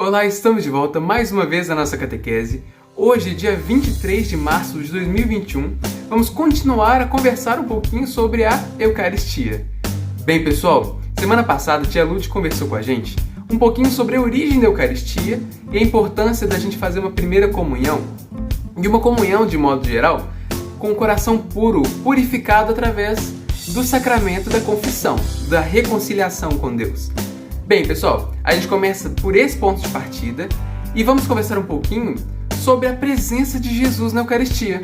Olá, estamos de volta mais uma vez na nossa catequese. Hoje, dia 23 de março de 2021, vamos continuar a conversar um pouquinho sobre a Eucaristia. Bem, pessoal, semana passada a tia Lud conversou com a gente um pouquinho sobre a origem da Eucaristia e a importância da gente fazer uma primeira comunhão, e uma comunhão, de modo geral, com o coração puro, purificado através do sacramento da confissão, da reconciliação com Deus. Bem, pessoal, a gente começa por esse ponto de partida e vamos conversar um pouquinho sobre a presença de Jesus na Eucaristia.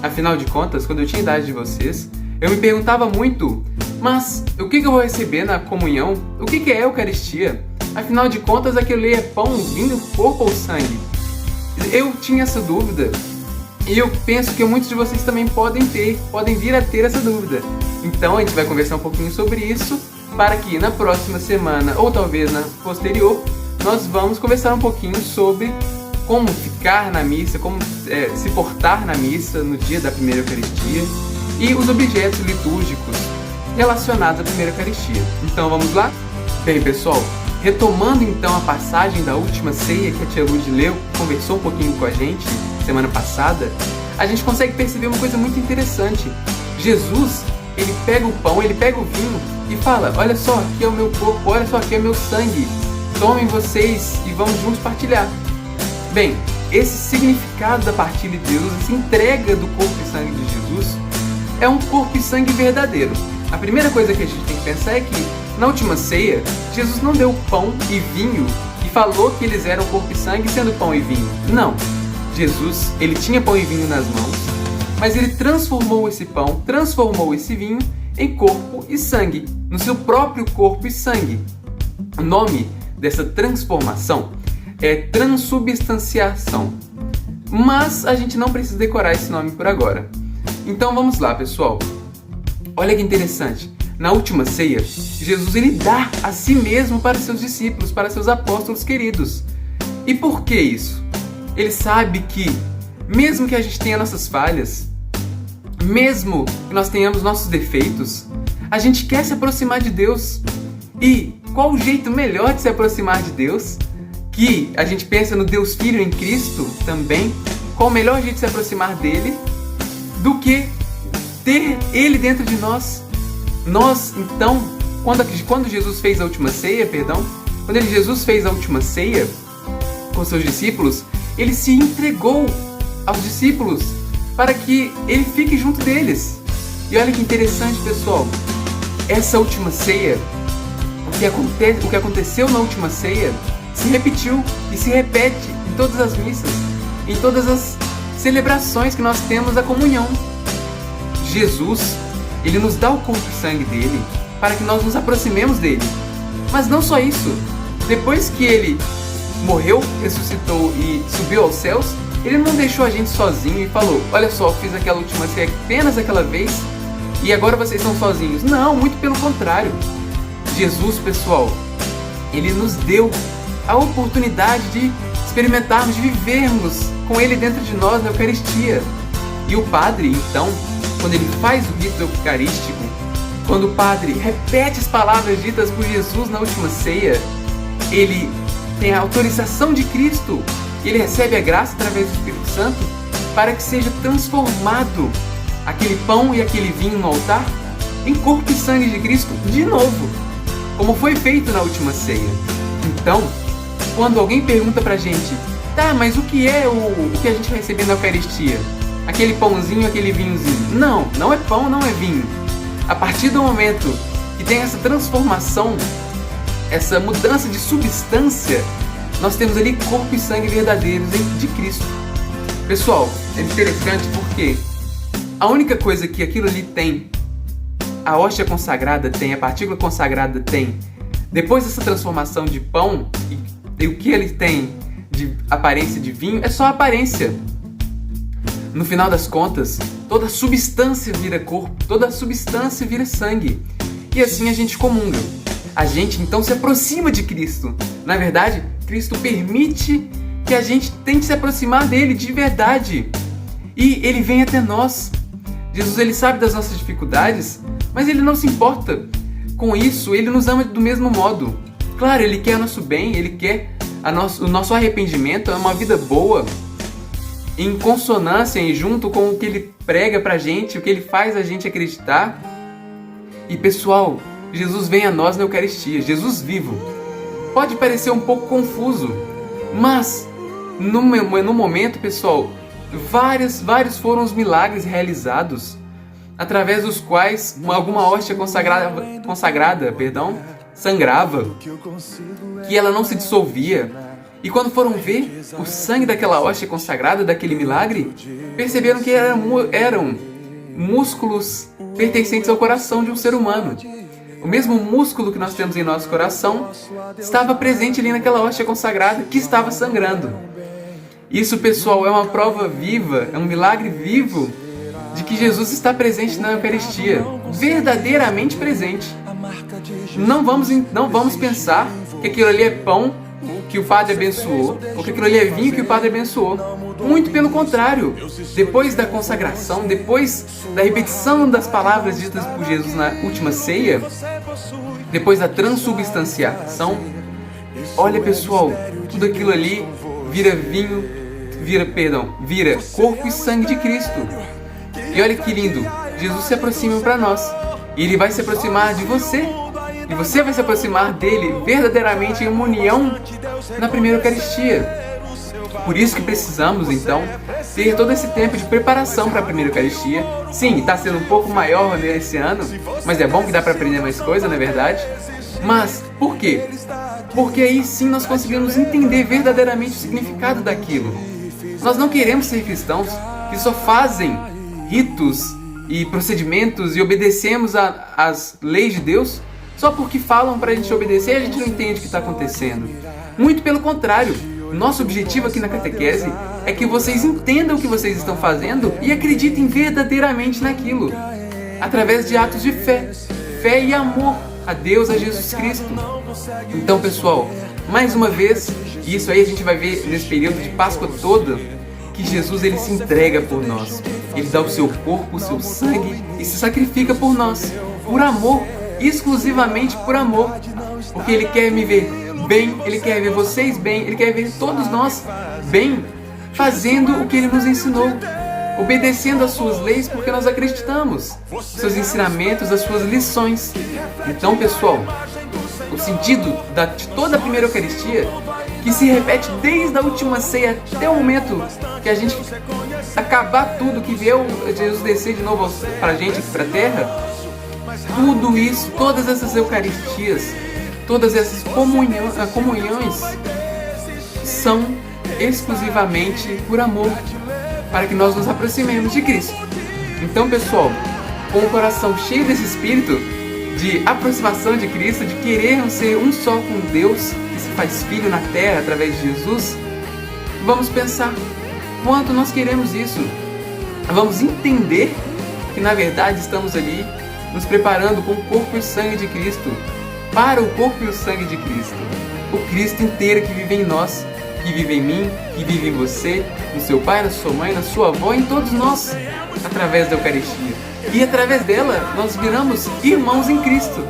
Afinal de contas, quando eu tinha a idade de vocês, eu me perguntava muito, mas o que eu vou receber na comunhão? O que é a Eucaristia? Afinal de contas, aquilo ali é pão, vinho, corpo ou sangue? Eu tinha essa dúvida e eu penso que muitos de vocês também podem vir a ter essa dúvida. Então a gente vai conversar um pouquinho sobre isso, para que na próxima semana, ou talvez na posterior, nós vamos conversar um pouquinho sobre como ficar na missa, como se portar na missa no dia da primeira Eucaristia e os objetos litúrgicos relacionados à primeira Eucaristia. Então vamos lá? Bem, pessoal, retomando então a passagem da última ceia que a tia Lud leu, conversou um pouquinho com a gente semana passada, a gente consegue perceber uma coisa muito interessante. Jesus, ele pega o pão, ele pega o vinho e fala: olha só, aqui é o meu corpo, olha só, aqui é o meu sangue, tomem vocês e vamos juntos partilhar. Bem, esse significado da partilha de Jesus, essa entrega do corpo e sangue de Jesus, é um corpo e sangue verdadeiro. A primeira coisa que a gente tem que pensar é que, na última ceia, Jesus não deu pão e vinho e falou que eles eram corpo e sangue sendo pão e vinho. Não. Jesus, ele tinha pão e vinho nas mãos, mas ele transformou esse pão, transformou esse vinho em corpo e sangue, no seu próprio corpo e sangue. O nome dessa transformação é transubstanciação, mas a gente não precisa decorar esse nome por agora. Então vamos lá, pessoal. Olha que interessante. Na última ceia, Jesus ele dá a si mesmo para seus discípulos, para seus apóstolos queridos. E por que isso? Ele sabe que, mesmo que a gente tenha nossas falhas, mesmo que nós tenhamos nossos defeitos, a gente quer se aproximar de Deus. E qual o jeito melhor de se aproximar de Deus? Que a gente pensa no Deus Filho em Cristo também. Qual o melhor jeito de se aproximar dele do que ter ele dentro de nós? Nós, então, quando Jesus fez a última ceia, Jesus fez a última ceia com seus discípulos, ele se entregou aos discípulos para que ele fique junto deles. E olha que interessante, pessoal, essa última ceia, o que aconteceu na última ceia, se repetiu e se repete em todas as missas, em todas as celebrações que nós temos da comunhão. Jesus, ele nos dá o corpo e sangue dele para que nós nos aproximemos dele. Mas não só isso, depois que ele morreu, ressuscitou e subiu aos céus, ele não deixou a gente sozinho e falou: olha só, eu fiz aquela última ceia apenas aquela vez e agora vocês estão sozinhos. Não, muito pelo contrário. Jesus, pessoal, ele nos deu a oportunidade de experimentarmos, de vivermos com ele dentro de nós na Eucaristia. E o padre, então, quando ele faz o rito eucarístico, quando o padre repete as palavras ditas por Jesus na última ceia, ele tem a autorização de Cristo, ele recebe a graça através do Espírito Santo para que seja transformado aquele pão e aquele vinho no altar em corpo e sangue de Cristo de novo, como foi feito na última ceia. Então, quando alguém pergunta pra gente: tá, mas o que é o que a gente vai receber na Eucaristia? Aquele pãozinho, aquele vinhozinho? Não, não é pão, não é vinho. A partir do momento que tem essa transformação, essa mudança de substância, nós temos ali corpo e sangue verdadeiros de Cristo. Pessoal, é interessante porque a única coisa que aquilo ali tem, a hóstia consagrada tem, a partícula consagrada tem, depois dessa transformação de pão, e o que ele tem de aparência de vinho, é só aparência. No final das contas, toda a substância vira corpo, toda a substância vira sangue. E assim a gente comunga. A gente então se aproxima de Cristo. Na verdade, Cristo permite que a gente tente se aproximar dele de verdade. E ele vem até nós. Jesus, ele sabe das nossas dificuldades, mas ele não se importa com isso, ele nos ama do mesmo modo. Claro, ele quer nosso bem, ele quer o nosso arrependimento é uma vida boa, em consonância e junto com o que Ele prega pra gente, o que Ele faz a gente acreditar. E pessoal, Jesus vem a nós na Eucaristia, Jesus vivo. Pode parecer um pouco confuso, mas no momento, pessoal, vários foram os milagres realizados, através dos quais alguma hóstia consagrada, sangrava, que ela não se dissolvia. E quando foram ver o sangue daquela hóstia consagrada, daquele milagre, perceberam que eram músculos pertencentes ao coração de um ser humano. O mesmo músculo que nós temos em nosso coração estava presente ali naquela hóstia consagrada que estava sangrando. Isso, pessoal, é uma prova viva, é um milagre vivo de que Jesus está presente na Eucaristia, verdadeiramente presente. Não vamos pensar que aquilo ali é pão que o padre abençoou, ou que aquilo ali é vinho que o padre abençoou. Muito pelo contrário, depois da consagração, depois da repetição das palavras ditas por Jesus na última ceia, depois da transubstanciação, olha pessoal, tudo aquilo ali vira corpo e sangue de Cristo. E olha que lindo, Jesus se aproxima para nós, e Ele vai se aproximar de você, e você vai se aproximar dele verdadeiramente em uma união na primeira Eucaristia. Por isso que precisamos, então, ter todo esse tempo de preparação para a primeira Eucaristia. Sim, está sendo um pouco maior nesse ano, mas é bom que dá para aprender mais coisa, não é verdade? Mas, por quê? Porque aí sim nós conseguimos entender verdadeiramente o significado daquilo. Nós não queremos ser cristãos que só fazem ritos e procedimentos e obedecemos às leis de Deus só porque falam para a gente obedecer e a gente não entende o que está acontecendo. Muito pelo contrário, nosso objetivo aqui na catequese é que vocês entendam o que vocês estão fazendo e acreditem verdadeiramente naquilo, através de atos de fé e amor a Deus, a Jesus Cristo. Então, pessoal, mais uma vez, e isso aí a gente vai ver nesse período de Páscoa toda, que Jesus ele se entrega por nós. Ele dá o seu corpo, o seu sangue e se sacrifica por nós, por amor, exclusivamente por amor, porque Ele quer me ver bem, Ele quer ver vocês bem, Ele quer ver todos nós bem, fazendo o que Ele nos ensinou, obedecendo às suas leis, porque nós acreditamos, seus ensinamentos, as suas lições. Então, pessoal, o sentido de toda a primeira Eucaristia, que se repete desde a última ceia até o momento que a gente acabar tudo, que vier Jesus descer de novo para a gente aqui para a Terra, tudo isso, todas essas Eucaristias, todas essas comunhões são exclusivamente por amor, para que nós nos aproximemos de Cristo. Então, pessoal, com o coração cheio desse espírito de aproximação de Cristo, de querermos ser um só com Deus, que se faz Filho na Terra através de Jesus, vamos pensar quanto nós queremos isso. Vamos entender que na verdade estamos ali nos preparando com o corpo e o sangue de Cristo, para o corpo e o sangue de Cristo. O Cristo inteiro que vive em nós, que vive em mim, que vive em você, no seu pai, na sua mãe, na sua avó, em todos nós, através da Eucaristia. E através dela, nós viramos irmãos em Cristo.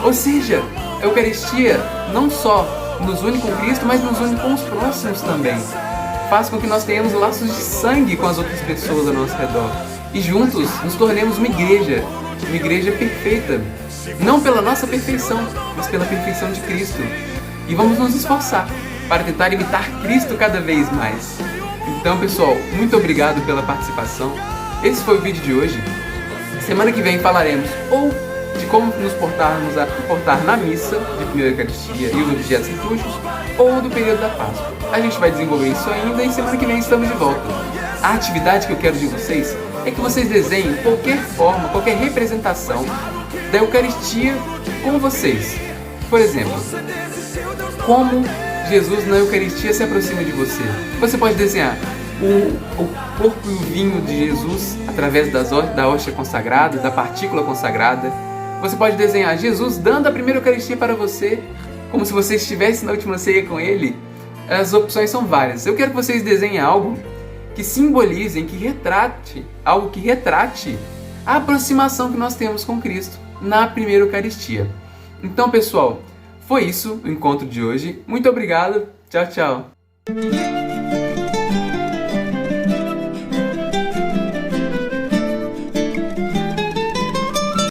Ou seja, a Eucaristia não só nos une com Cristo, mas nos une com os próximos também. Faz com que nós tenhamos laços de sangue com as outras pessoas ao nosso redor. E juntos nos tornemos uma igreja perfeita. Não pela nossa perfeição, mas pela perfeição de Cristo. E vamos nos esforçar para tentar imitar Cristo cada vez mais. Então, pessoal, muito obrigado pela participação. Esse foi o vídeo de hoje. Semana que vem falaremos ou de como nos portar na missa de primeira Eucaristia e os objetos litúrgicos, ou do período da Páscoa. A gente vai desenvolver isso ainda e semana que vem estamos de volta. A atividade que eu quero de vocês é que vocês desenhem qualquer forma, qualquer representação da Eucaristia com vocês. Por exemplo, como Jesus na Eucaristia se aproxima de você. Você pode desenhar o corpo e o vinho de Jesus através da hóstia consagrada, da partícula consagrada. Você pode desenhar Jesus dando a primeira Eucaristia para você, como se você estivesse na última ceia com Ele. As opções são várias. Eu quero que vocês desenhem algo que simbolizem, algo que retrate a aproximação que nós temos com Cristo na primeira Eucaristia. Então, pessoal, foi isso o encontro de hoje. Muito obrigado Tchau, tchau!